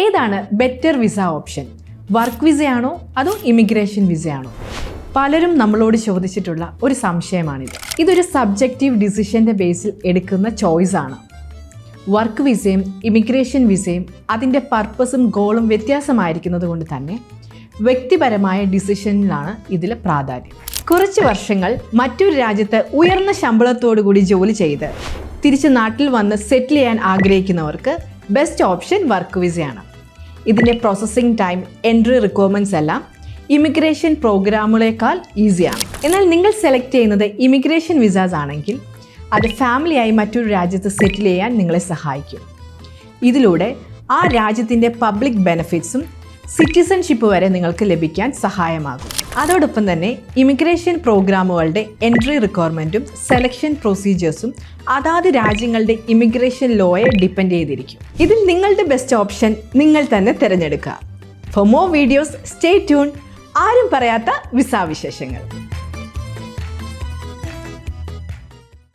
ഏതാണ് better visa option? Work വിസയാണോ അതോ immigration വിസയാണോ? പലരും നമ്മളോട് ചോദിച്ചിട്ടുള്ള ഒരു സംശയമാണിത്. ഇതൊരു സബ്ജക്റ്റീവ് ഡിസിഷൻ്റെ ബേസിൽ എടുക്കുന്ന ചോയ്സ് ആണ്. വർക്ക് വിസയും ഇമിഗ്രേഷൻ വിസയും അതിൻ്റെ പർപ്പസും ഗോളും വ്യത്യാസമായിരിക്കുന്നത് കൊണ്ട് തന്നെ വ്യക്തിപരമായ ഡിസിഷനിലാണ് ഇതിൽ പ്രാധാന്യം. കുറച്ച് വർഷങ്ങൾ മറ്റൊരു രാജ്യത്ത് ഉയർന്ന ശമ്പളത്തോടു കൂടി ജോലി ചെയ്ത് തിരിച്ച് നാട്ടിൽ വന്ന് സെറ്റിൽ ചെയ്യാൻ ആഗ്രഹിക്കുന്നവർക്ക് ബെസ്റ്റ് ഓപ്ഷൻ വർക്ക് വിസയാണ്. ഇതിൻ്റെ പ്രോസസ്സിംഗ് ടൈം, എൻട്രി റിക്വയർമെൻറ്റ്സ് എല്ലാം ഇമിഗ്രേഷൻ പ്രോഗ്രാമുകളേക്കാൾ ഈസിയാണ്. എന്നാൽ നിങ്ങൾ സെലക്ട് ചെയ്യുന്നത് ഇമിഗ്രേഷൻ വിസാസ് ആണെങ്കിൽ അത് ഫാമിലിയായി മറ്റൊരു രാജ്യത്ത് സെറ്റിൽ ചെയ്യാൻ നിങ്ങളെ സഹായിക്കും. ഇതിലൂടെ ആ രാജ്യത്തിൻ്റെ പബ്ലിക് ബെനിഫിറ്റ്സും സിറ്റിസൺഷിപ്പ് വരെ നിങ്ങൾക്ക് ലഭിക്കാൻ സഹായമാകും. അതോടൊപ്പം തന്നെ ഇമിഗ്രേഷൻ പ്രോഗ്രാമുകളുടെ എൻട്രി റിക്വയർമെൻറ്റും സെലക്ഷൻ പ്രൊസീജിയേഴ്സും അതാത് രാജ്യങ്ങളുടെ ഇമിഗ്രേഷൻ ലോയെ ഡിപ്പെൻഡ് ചെയ്തിരിക്കും. ഇതിൽ നിങ്ങളുടെ ബെസ്റ്റ് ഓപ്ഷൻ നിങ്ങൾ തന്നെ തിരഞ്ഞെടുക്കുക. For more videos stay tune. ആരും പറയാത്ത വിസ വിശേഷങ്ങൾ.